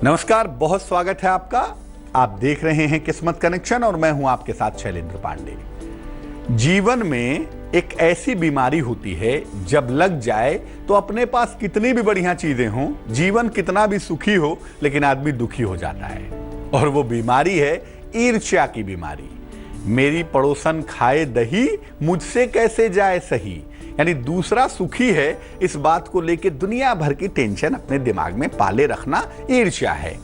नमस्कार, बहुत स्वागत है आपका। आप देख रहे हैं किस्मत कनेक्शन और मैं हूं आपके साथ शैलेंद्र पांडे। जीवन में एक ऐसी बीमारी होती है, जब लग जाए तो अपने पास कितनी भी बढ़िया चीजें हों, जीवन कितना भी सुखी हो, लेकिन आदमी दुखी हो जाता है। और वो बीमारी है ईर्ष्या की बीमारी। मेरी पड़ोसन खाए दही, मुझसे कैसे जाए सही। यानी दूसरा सुखी है, इस बात को लेकर दुनिया भर की टेंशन अपने दिमाग में पाले रखना ईर्ष्या है।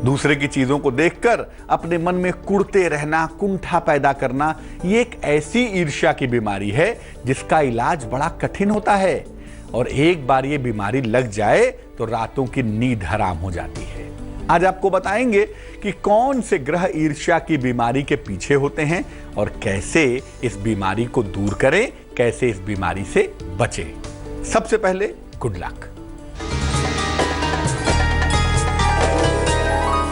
दूसरे की चीजों को देखकर अपने मन में कुढ़ते रहना, कुंठा पैदा करना, ये एक ऐसी ईर्ष्या की बीमारी है जिसका इलाज बड़ा कठिन होता है। और एक बार ये बीमारी लग जाए तो रातों की नींद हराम हो जाती है। आज आपको बताएंगे कि कौन से ग्रह ईर्ष्या की बीमारी के पीछे होते हैं और कैसे इस बीमारी को दूर करें, कैसे इस बीमारी से बचें। सबसे पहले गुड लक।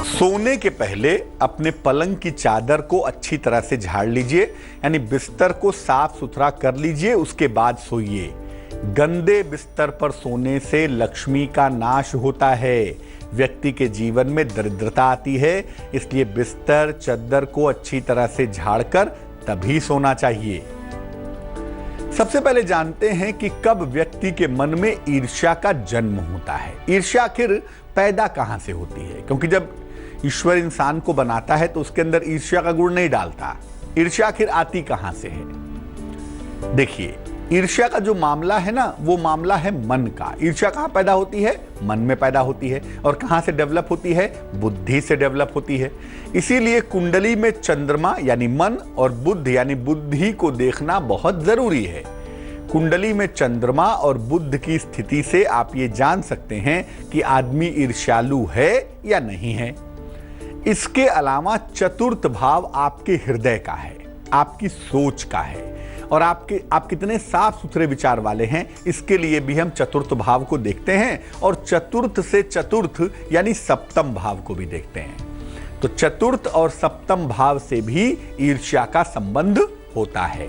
सोने के पहले अपने पलंग की चादर को अच्छी तरह से झाड़ लीजिए, यानी बिस्तर को साफ सुथरा कर लीजिए, उसके बाद सोइए। गंदे बिस्तर पर सोने से लक्ष्मी का नाश होता है, व्यक्ति के जीवन में दरिद्रता आती है। इसलिए बिस्तर चादर को अच्छी तरह से झाड़कर तभी सोना चाहिए। सबसे पहले जानते हैं कि कब व्यक्ति के मन में ईर्ष्या का जन्म होता है। ईर्ष्या आखिर पैदा कहां से होती है? क्योंकि जब ईश्वर इंसान को बनाता है तो उसके अंदर ईर्ष्या का गुण नहीं डालता। ईर्ष्या आखिर आती कहां से है? देखिए, ईर्ष्या का जो मामला है ना, वो मामला है मन का। ईर्ष्या कहां पैदा होती है? मन में पैदा होती है। और कहां से डेवलप होती है? बुद्धि से डेवलप होती है। इसीलिए कुंडली में चंद्रमा यानी मन और बुध यानी बुद्धि को देखना बहुत जरूरी है। कुंडली में चंद्रमा और बुध की स्थिति से आप ये जान सकते हैं कि आदमी ईर्ष्यालु है या नहीं है। इसके अलावा चतुर्थ भाव आपके हृदय का है, आपकी सोच का है, और आप कितने साफ सुथरे विचार वाले हैं, इसके लिए भी हम चतुर्थ भाव को देखते हैं। और चतुर्थ से चतुर्थ यानी सप्तम भाव को भी देखते हैं। तो चतुर्थ और सप्तम भाव से भी ईर्ष्या का संबंध होता है।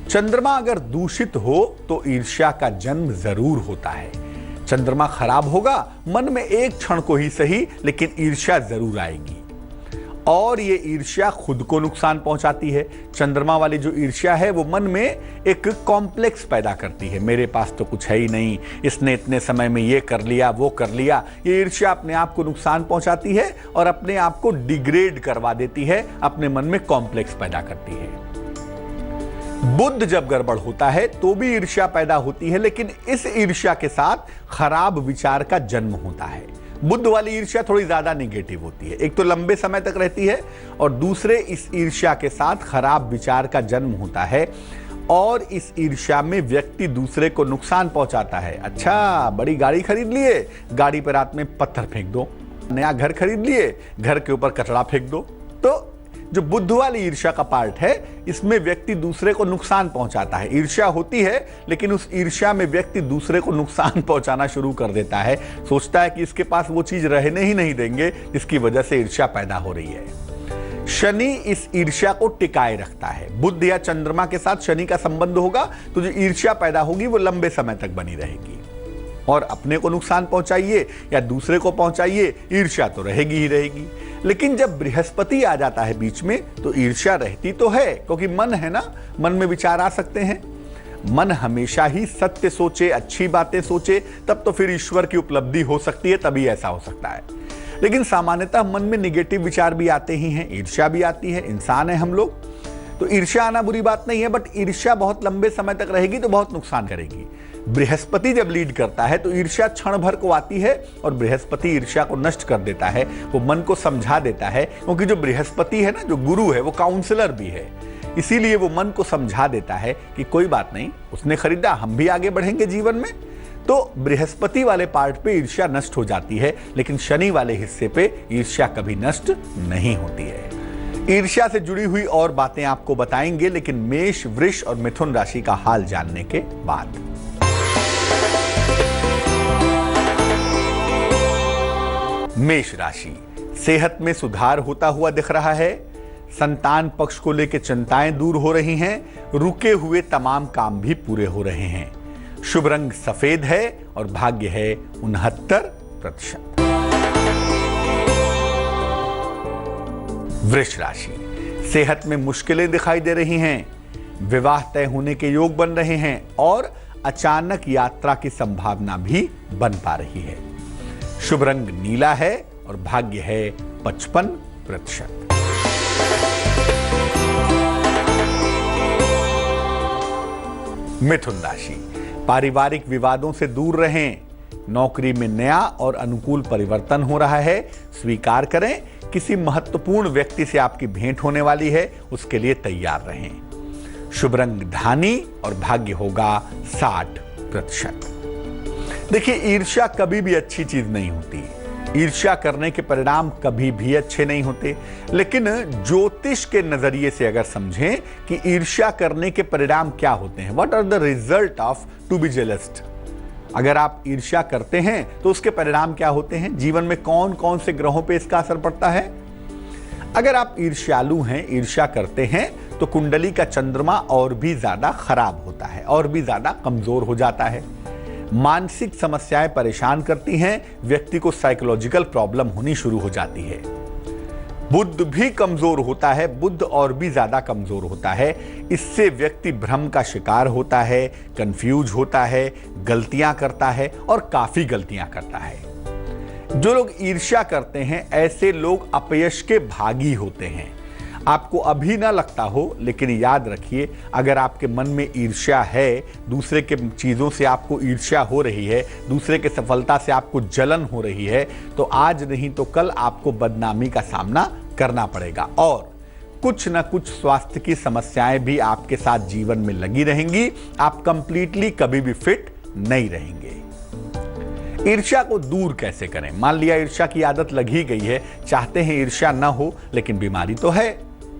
चंद्रमा अगर दूषित हो तो ईर्ष्या का जन्म जरूर होता है। चंद्रमा खराब होगा, मन में एक क्षण को ही सही, लेकिन ईर्ष्या जरूर आएगी। और ये ईर्ष्या खुद को नुकसान पहुंचाती है। चंद्रमा वाली जो ईर्ष्या है वो मन में एक कॉम्प्लेक्स पैदा करती है। मेरे पास तो कुछ है ही नहीं, इसने इतने समय में ये कर लिया, वो कर लिया। ये ईर्ष्या अपने आप को नुकसान पहुंचाती है और अपने आप को डिग्रेड करवा देती है, अपने मन में कॉम्प्लेक्स पैदा करती है। बुध जब गड़बड़ होता है तो भी ईर्ष्या पैदा होती है, लेकिन इस ईर्ष्या के साथ खराब विचार का जन्म होता है। बुध वाली ईर्ष्या थोड़ी ज्यादा निगेटिव होती है। एक तो लंबे समय तक रहती है और दूसरे इस ईर्ष्या के साथ खराब विचार का जन्म होता है। और इस ईर्ष्या में व्यक्ति दूसरे को नुकसान पहुंचाता है। अच्छा, बड़ी गाड़ी खरीद लिए, गाड़ी पर रात में पत्थर फेंक दो। नया घर खरीद लिए, घर के ऊपर कचरा फेंक दो। तो जो बुध वाली ईर्ष्या का पार्ट है, इसमें व्यक्ति दूसरे को नुकसान पहुंचाता है। ईर्ष्या होती है, लेकिन उस ईर्ष्या में व्यक्ति दूसरे को नुकसान पहुंचाना शुरू कर देता है। सोचता है कि इसके पास वो चीज रहने ही नहीं देंगे, जिसकी वजह से ईर्ष्या पैदा हो रही है। शनि इस ईर्ष्या को टिकाए रखता है। बुध या चंद्रमा के साथ शनि का संबंध होगा तो जो ईर्ष्या पैदा होगी वो लंबे समय तक बनी रहेगी। और अपने को नुकसान पहुंचाइए या दूसरे को पहुंचाइए, ईर्ष्या तो रहेगी ही रहेगी। लेकिन जब बृहस्पति आ जाता है बीच में तो ईर्ष्या रहती तो है, क्योंकि मन है ना, मन में विचार आ सकते हैं। मन हमेशा ही सत्य सोचे, अच्छी बातें सोचे, तब तो फिर ईश्वर की उपलब्धि हो सकती है, तभी ऐसा हो सकता है। लेकिन सामान्यतः मन में निगेटिव विचार भी आते ही हैं, ईर्ष्या भी आती है, इंसान है हम लोग। तो ईर्ष्या आना बुरी बात नहीं है, बट ईर्ष्या बहुत लंबे समय तक रहेगी तो बहुत नुकसान करेगी। बृहस्पति जब लीड करता है तो ईर्ष्या क्षण भर को आती है और बृहस्पति ईर्ष्या को नष्ट कर देता है। वो मन को समझा देता है, क्योंकि जो बृहस्पति है ना, जो गुरु है, वो काउंसलर भी है। इसीलिए वो मन को समझा देता है कि कोई बात नहीं, उसने खरीदा, हम भी आगे बढ़ेंगे जीवन में। तो बृहस्पति वाले पार्ट पे ईर्ष्या नष्ट हो जाती है, लेकिन शनि वाले हिस्से पे ईर्ष्या कभी नष्ट नहीं होती है। ईर्ष्या से जुड़ी हुई और बातें आपको बताएंगे, लेकिन मेष, वृष और मिथुन राशि का हाल जानने के बाद। मेष राशि, सेहत में सुधार होता हुआ दिख रहा है। संतान पक्ष को लेकर चिंताएं दूर हो रही हैं। रुके हुए तमाम काम भी पूरे हो रहे हैं। शुभ रंग सफेद है और भाग्य है 69%। वृष राशि, सेहत में मुश्किलें दिखाई दे रही हैं, विवाह तय होने के योग बन रहे हैं और अचानक यात्रा की संभावना भी बन पा रही है। शुभ रंग नीला है और भाग्य है 55%। मिथुन राशि, पारिवारिक विवादों से दूर रहें, नौकरी में नया और अनुकूल परिवर्तन हो रहा है, स्वीकार करें। किसी महत्वपूर्ण व्यक्ति से आपकी भेंट होने वाली है, उसके लिए तैयार रहें। शुभ रंग धानी और भाग्य होगा 60%। देखिए, ईर्ष्या कभी भी अच्छी चीज नहीं होती, ईर्ष्या करने के परिणाम कभी भी अच्छे नहीं होते। लेकिन ज्योतिष के नजरिए से अगर समझें कि ईर्ष्या करने के परिणाम क्या होते हैं, what are the result of to be jealous, अगर आप ईर्ष्या करते हैं तो उसके परिणाम क्या होते हैं, जीवन में कौन कौन से ग्रहों पे इसका असर पड़ता है। अगर आप ईर्ष्यालु हैं, ईर्ष्या करते हैं, तो कुंडली का चंद्रमा और भी ज्यादा खराब होता है, और भी ज्यादा कमजोर हो जाता है। मानसिक समस्याएं परेशान करती हैं, व्यक्ति को साइकोलॉजिकल प्रॉब्लम होनी शुरू हो जाती है। बुद्ध भी कमजोर होता है, बुद्ध और भी ज्यादा कमजोर होता है। इससे व्यक्ति भ्रम का शिकार होता है, कंफ्यूज होता है, गलतियां करता है और काफी गलतियां करता है। जो लोग ईर्ष्या करते हैं, ऐसे लोग अपयश के भागी होते हैं। आपको अभी ना लगता हो, लेकिन याद रखिए, अगर आपके मन में ईर्ष्या है, दूसरे के चीज़ों से आपको ईर्ष्या हो रही है, दूसरे के सफलता से आपको जलन हो रही है, तो आज नहीं तो कल आपको बदनामी का सामना करना पड़ेगा और कुछ ना कुछ स्वास्थ्य की समस्याएं भी आपके साथ जीवन में लगी रहेंगी। आप कंप्लीटली कभी भी फिट नहीं रहेंगे। ईर्ष्या को दूर कैसे करें? मान लिया ईर्ष्या की आदत लगी गई है, चाहते हैं ईर्ष्या ना हो, लेकिन बीमारी तो है,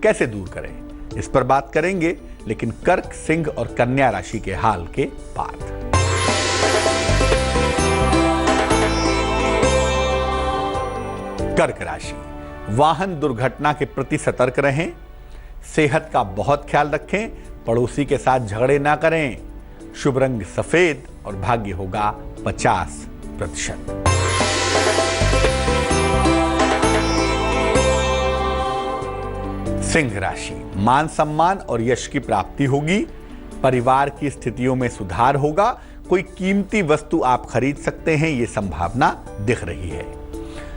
कैसे दूर करें, इस पर बात करेंगे, लेकिन कर्क, सिंह और कन्या राशि के हाल के बाद। कर्क राशि, वाहन दुर्घटना के प्रति सतर्क रहें, सेहत का बहुत ख्याल रखें, पड़ोसी के साथ झगड़े ना करें। शुभ रंग सफेद और भाग्य होगा 50%। सिंह राशि, मान सम्मान और यश की प्राप्ति होगी, परिवार की स्थितियों में सुधार होगा, कोई कीमती वस्तु आप खरीद सकते हैं, ये संभावना दिख रही है।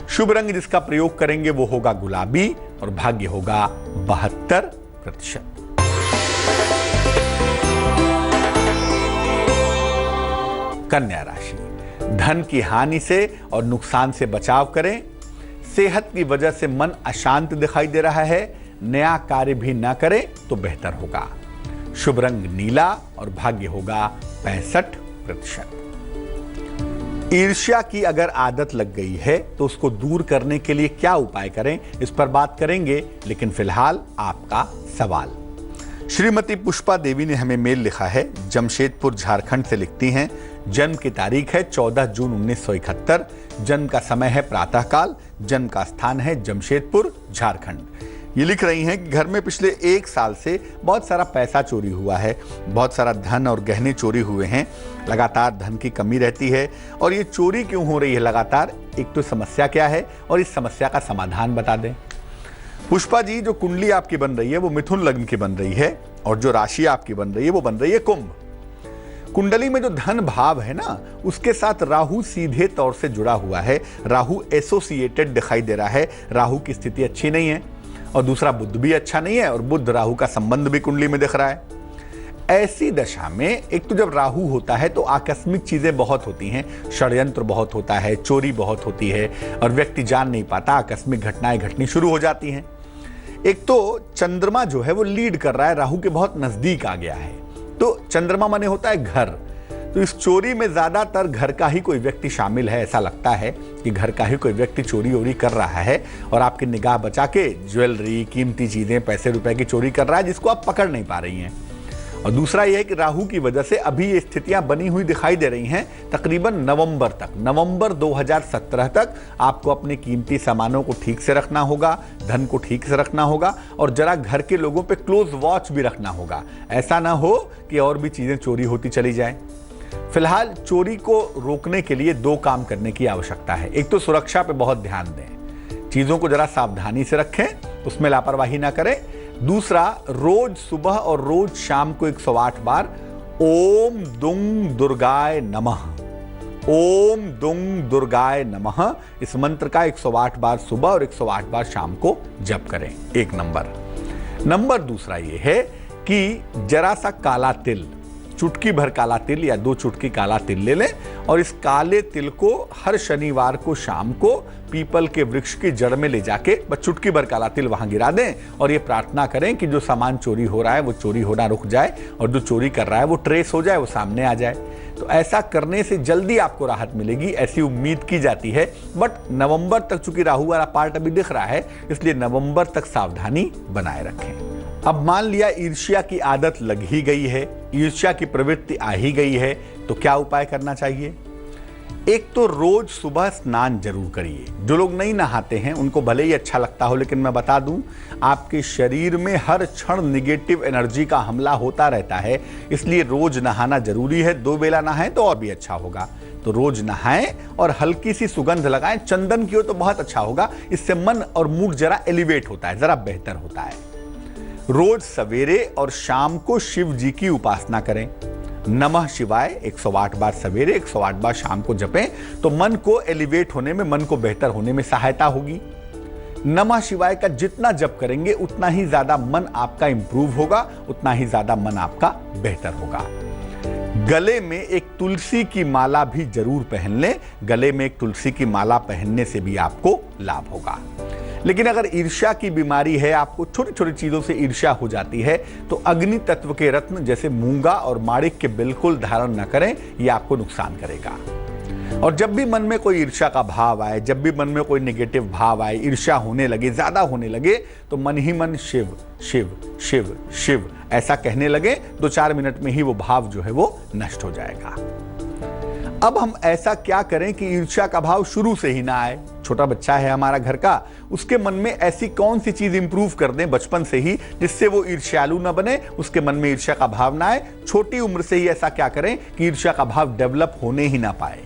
शुभ रंग जिसका प्रयोग करेंगे वो होगा गुलाबी और भाग्य होगा 72%। कन्या राशि, धन की हानि से और नुकसान से बचाव करें, सेहत की वजह से मन अशांत दिखाई दे रहा है, नया कार्य भी ना करें तो बेहतर होगा। शुभ रंग नीला और भाग्य होगा 65%। ईर्ष्या की अगर आदत लग गई है तो उसको दूर करने के लिए क्या उपाय करें, इस पर बात करेंगे, लेकिन फिलहाल आपका सवाल। श्रीमती पुष्पा देवी ने हमें मेल लिखा है, जमशेदपुर झारखंड से लिखती हैं। जन्म की तारीख है 14 जून 1971, जन्म का समय है प्रातःकाल, जन्म का स्थान है जमशेदपुर झारखंड। ये लिख रही हैं कि घर में पिछले 1 साल से बहुत सारा पैसा चोरी हुआ है, बहुत सारा धन और गहने चोरी हुए हैं, लगातार धन की कमी रहती है। और ये चोरी क्यों हो रही है लगातार, एक तो समस्या क्या है और इस समस्या का समाधान बता दें। पुष्पा जी, जो कुंडली आपकी बन रही है वो मिथुन लग्न की बन रही है और जो राशि आपकी बन रही है वो बन रही है कुंभ। कुंडली में जो धन भाव है ना, उसके साथ राहु सीधे तौर से जुड़ा हुआ है, राहु एसोसिएटेड दिखाई दे रहा है, राहु की स्थिति अच्छी नहीं है और दूसरा बुध भी अच्छा नहीं है और बुध राहु का संबंध भी कुंडली में दिख रहा है। ऐसी दशा में एक तो जब राहु होता है तो आकस्मिक चीजें बहुत होती हैं, षड्यंत्र बहुत होता है, चोरी बहुत होती है और व्यक्ति जान नहीं पाता, आकस्मिक घटनाएं घटनी शुरू हो जाती हैं। एक तो चंद्रमा जो है वो लीड कर रहा है, राहु के बहुत नजदीक आ गया है, तो चंद्रमा माने होता है घर, तो इस चोरी में ज्यादातर घर का ही कोई व्यक्ति शामिल है। ऐसा लगता है कि घर का ही कोई व्यक्ति चोरी वोरी कर रहा है और आपकी निगाह बचा के ज्वेलरी, कीमती चीजें, पैसे रुपए की चोरी कर रहा है, जिसको आप पकड़ नहीं पा रही हैं। और दूसरा यह है कि राहु की वजह से अभी ये स्थितियां बनी हुई दिखाई दे रही हैं। तकरीबन नवंबर तक, नवंबर 2017 तक आपको अपने कीमती सामानों को ठीक से रखना होगा, धन को ठीक से रखना होगा और जरा घर के लोगों पे क्लोज वॉच भी रखना होगा। ऐसा ना हो कि और भी चीजें चोरी होती चली जाए। फिलहाल चोरी को रोकने के लिए 2 काम करने की आवश्यकता है। एक तो सुरक्षा पे बहुत ध्यान दें, चीजों को जरा सावधानी से रखें उसमें लापरवाही ना करें। दूसरा, रोज सुबह और रोज शाम को 108 बार ओम दुंग दुर्गाय नमः, ओम दुंग दुर्गाय नमः, इस मंत्र का 108 बार सुबह और 108 बार शाम को जप करें। एक नंबर दूसरा ये है कि जरा सा काला तिल, चुटकी भर काला तिल या 2 चुटकी काला तिल ले लें और इस काले तिल को हर शनिवार को शाम को पीपल के वृक्ष की जड़ में ले जाके बस चुटकी भर काला तिल वहां गिरा दें और ये प्रार्थना करें कि जो सामान चोरी हो रहा है वो चोरी होना रुक जाए और जो चोरी कर रहा है वो ट्रेस हो जाए, वो सामने आ जाए। तो ऐसा करने से जल्दी आपको राहत मिलेगी, ऐसी उम्मीद की जाती है। बट नवंबर तक, चूंकि राहु वाला पार्ट अभी दिख रहा है, इसलिए नवंबर तक सावधानी बनाए रखें। अब मान लिया ईर्ष्या की आदत लग ही गई है, ईर्ष्या की प्रवृत्ति आ ही गई है, तो क्या उपाय करना चाहिए? एक तो रोज सुबह स्नान जरूर करिए। जो लोग नहीं नहाते हैं उनको भले ही अच्छा लगता हो, लेकिन मैं बता दूं, आपके शरीर में हर क्षण निगेटिव एनर्जी का हमला होता रहता है, इसलिए रोज नहाना जरूरी है। 2 बेला नहाएं तो और भी अच्छा होगा। तो रोज नहाएं और हल्की सी सुगंध लगाएं, चंदन की हो तो बहुत अच्छा होगा। इससे मन और मूड जरा एलिवेट होता है, जरा बेहतर होता है। रोज सवेरे और शाम को शिव जी की उपासना करें। नमः शिवाय 108 बार सवेरे, 108 बार शाम को जपें तो मन को एलिवेट होने में, मन को बेहतर होने में सहायता होगी। नमः शिवाय का जितना जप करेंगे उतना ही ज्यादा मन आपका इंप्रूव होगा, उतना ही ज्यादा मन आपका बेहतर होगा। गले में एक तुलसी की माला भी जरूर पहन लें। गले में एक तुलसी की माला पहनने से भी आपको लाभ होगा। लेकिन अगर ईर्ष्या की बीमारी है, आपको छोटी छोटी चीजों से ईर्ष्या हो जाती है, तो अग्नि तत्व के रत्न जैसे मूंगा और माणिक के बिल्कुल धारण न करें, यह आपको नुकसान करेगा। और जब भी मन में कोई ईर्ष्या का भाव आए, जब भी मन में कोई नेगेटिव भाव आए, ईर्ष्या होने लगे, ज्यादा होने लगे, तो मन ही मन शिव शिव शिव शिव ऐसा कहने लगे। 2-4 मिनट में ही वो भाव जो है वो नष्ट हो जाएगा। अब हम ऐसा क्या करें कि ईर्ष्या का भाव शुरू से ही ना आए? छोटा बच्चा है हमारा घर का, उसके मन में ऐसी कौन सी चीज इंप्रूव कर दें बचपन से ही जिससे वो ईर्ष्यालु ना बने, उसके मन में ईर्ष्या का भाव ना आए? छोटी उम्र से ही ऐसा क्या करें कि ईर्ष्या का भाव डेवलप होने ही ना पाए?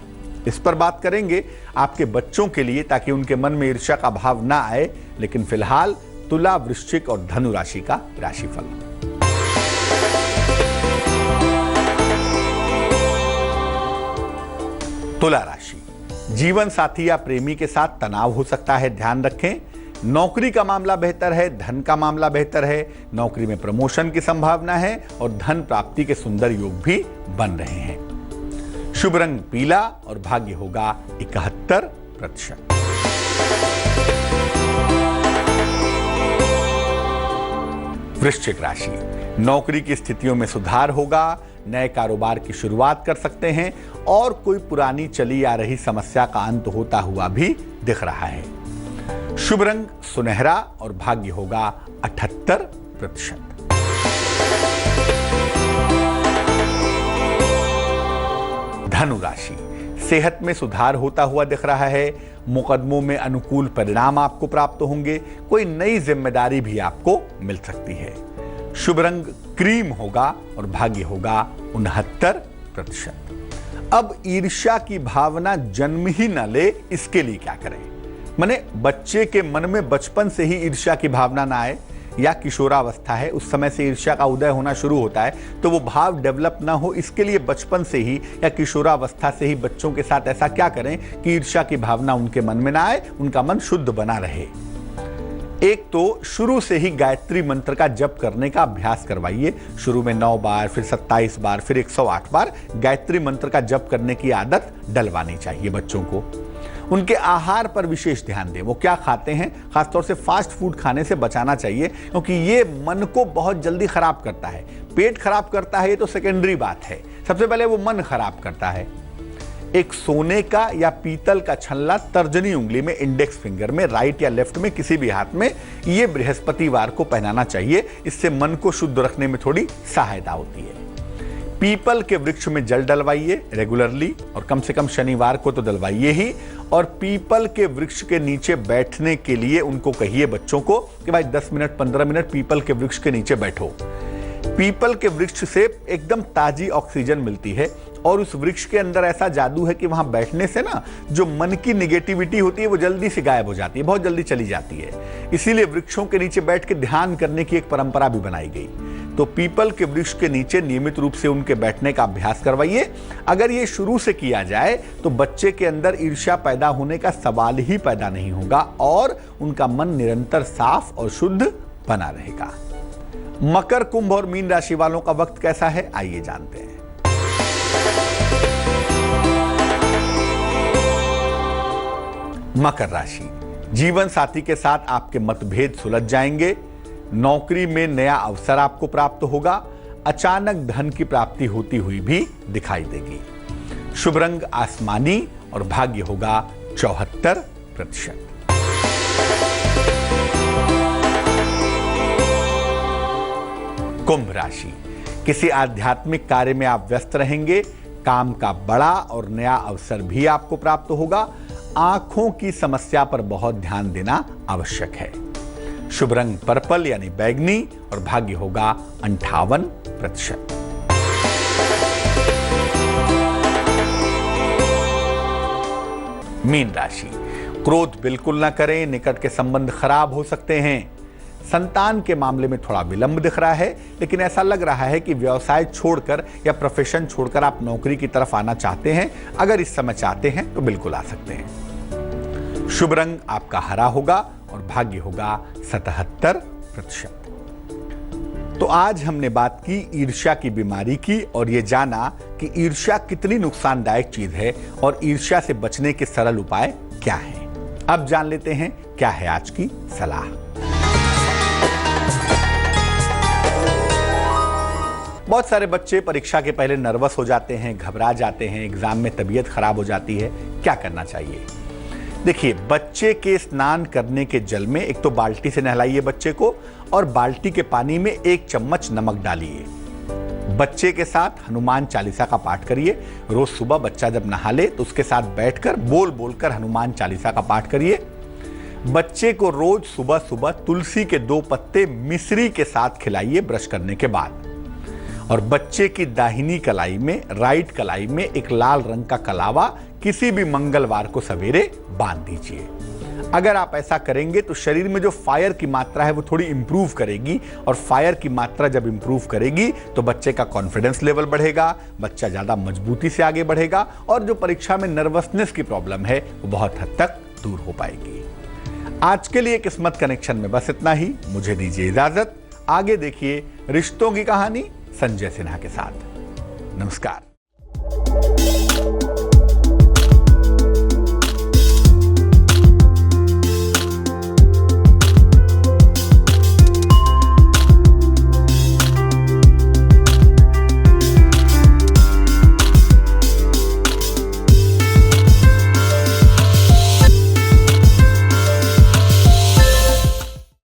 इस पर बात करेंगे आपके बच्चों के लिए, ताकि उनके मन में ईर्ष्या का भाव ना आए। लेकिन फिलहाल तुला, वृश्चिक और धनु राशि का राशिफल। तुला राशि, जीवन साथी या प्रेमी के साथ तनाव हो सकता है, ध्यान रखें। नौकरी का मामला बेहतर है, धन का मामला बेहतर है। नौकरी में प्रमोशन की संभावना है और धन प्राप्ति के सुंदर योग भी बन रहे हैं। शुभ रंग पीला और भाग्य होगा 71%। वृश्चिक राशि, नौकरी की स्थितियों में सुधार होगा, नए कारोबार की शुरुआत कर सकते हैं और कोई पुरानी चली आ रही समस्या का अंत होता हुआ भी दिख रहा है। शुभ रंग सुनहरा और भाग्य होगा 78%। धनु राशि, सेहत में सुधार होता हुआ दिख रहा है। मुकदमों में अनुकूल परिणाम आपको प्राप्त होंगे। कोई नई जिम्मेदारी भी आपको मिल सकती है। शुभ रंग क्रीम होगा और भाग्य होगा 69%। अब ईर्ष्या की भावना जन्म ही न ले, इसके लिए क्या करें? माने बच्चे के मन में बचपन से ही ईर्ष्या की भावना ना आए, या किशोरावस्था है उस समय से ईर्ष्या का उदय होना शुरू होता है, तो वो भाव डेवलप ना हो, इसके लिए बचपन से ही या किशोरावस्था से ही बच्चों के साथ ऐसा क्या करें कि ईर्ष्या की भावना उनके मन में ना आए, उनका मन शुद्ध बना रहे। एक तो शुरू से ही गायत्री मंत्र का जप करने का अभ्यास करवाइए। शुरू में 9 बार, फिर 27 बार, फिर 108 बार गायत्री मंत्र का जप करने की आदत डलवानी चाहिए बच्चों को। उनके आहार पर विशेष ध्यान दें, वो क्या खाते हैं, खासतौर से फास्ट फूड खाने से बचाना चाहिए, क्योंकि ये मन को बहुत जल्दी खराब करता है। पेट खराब करता है ये तो सेकेंडरी बात है, सबसे पहले वो मन खराब करता है। एक सोने का या पीतल का छल्ला तर्जनी उंगली में, इंडेक्स फिंगर में, राइट या लेफ्ट में, किसी भी हाथ में, ये बृहस्पतिवार को पहनाना चाहिए। इससे मन को शुद्ध रखने में थोड़ी सहायता होती है। पीपल के वृक्ष में जल डलवाइए रेगुलरली, और कम से कम शनिवार को तो डलवाइए ही। और पीपल के वृक्ष के नीचे बैठने के लिए उनको कहिए बच्चों को कि भाई 10 मिनट 15 मिनट पीपल के वृक्ष के नीचे बैठो। पीपल के वृक्ष से एकदम ताजी ऑक्सीजन मिलती है और उस वृक्ष के अंदर ऐसा जादू है कि वहां बैठने से ना जो मन की निगेटिविटी होती है वो जल्दी से गायब हो जाती है, बहुत जल्दी चली जाती है। इसीलिए वृक्षों के नीचे बैठ के ध्यान करने की एक परंपरा भी बनाई गई। तो पीपल के वृक्ष के नीचे नियमित रूप से उनके बैठने का अभ्यास करवाइए। अगर ये शुरू से किया जाए तो बच्चे के अंदर ईर्ष्या पैदा होने का सवाल ही पैदा नहीं होगा और उनका मन निरंतर साफ और शुद्ध बना रहेगा। मकर, कुंभ और मीन राशि वालों का वक्त कैसा है, आइए जानते हैं। मकर राशि, जीवन साथी के साथ आपके मतभेद सुलझ जाएंगे। नौकरी में नया अवसर आपको प्राप्त होगा। अचानक धन की प्राप्ति होती हुई भी दिखाई देगी। शुभ रंग आसमानी और भाग्य होगा 74%। कुंभ राशि, किसी आध्यात्मिक कार्य में आप व्यस्त रहेंगे। काम का बड़ा और नया अवसर भी आपको प्राप्त होगा। आंखों की समस्या पर बहुत ध्यान देना आवश्यक है। शुभ रंग पर्पल यानी बैगनी और भाग्य होगा 58%। मीन राशि, क्रोध बिल्कुल ना करें, निकट के संबंध खराब हो सकते हैं। संतान के मामले में थोड़ा विलंब दिख रहा है, लेकिन ऐसा लग रहा है कि व्यवसाय छोड़कर या प्रोफेशन छोड़कर आप नौकरी की तरफ आना चाहते हैं। अगर इस समय चाहते हैं तो बिल्कुल आ सकते हैं। शुभ रंग आपका हरा होगा और भाग्य होगा 77%। तो आज हमने बात की ईर्ष्या की बीमारी की और ये जाना कि ईर्ष्या कितनी नुकसानदायक चीज है और ईर्ष्या से बचने के सरल उपाय क्या हैं। अब जान लेते हैं क्या है आज की सलाह। बहुत सारे बच्चे परीक्षा के पहले नर्वस हो जाते हैं, घबरा जाते हैं, एग्जाम में तबीयत खराब हो जाती है। क्या करना चाहिए? देखिए, बच्चे के स्नान करने के जल में एक तो बाल्टी से नहलाइए बच्चे को और बाल्टी के पानी में 1 चम्मच नमक डालिए। बच्चे के साथ हनुमान चालीसा का पाठ करिए। रोज सुबह बच्चा जब नहा ले तो उसके साथ बैठकर बोल बोलकर हनुमान चालीसा का पाठ करिए। बच्चे को रोज सुबह सुबह तुलसी के 2 पत्ते मिश्री के साथ खिलाइए ब्रश करने के बाद। और बच्चे की दाहिनी कलाई में, राइट कलाई में एक लाल रंग का कलावा किसी भी मंगलवार को सवेरे बांध दीजिए। अगर आप ऐसा करेंगे तो शरीर में जो फायर की मात्रा है वो थोड़ी इंप्रूव करेगी और फायर की मात्रा जब इंप्रूव करेगी तो बच्चे का कॉन्फिडेंस लेवल बढ़ेगा, बच्चा ज्यादा मजबूती से आगे बढ़ेगा और जो परीक्षा में नर्वसनेस की प्रॉब्लम है वो बहुत हद तक दूर हो पाएगी। आज के लिए किस्मत कनेक्शन में बस इतना ही। मुझे दीजिए इजाजत। आगे देखिए रिश्तों की कहानी संजय सिन्हा के साथ। नमस्कार।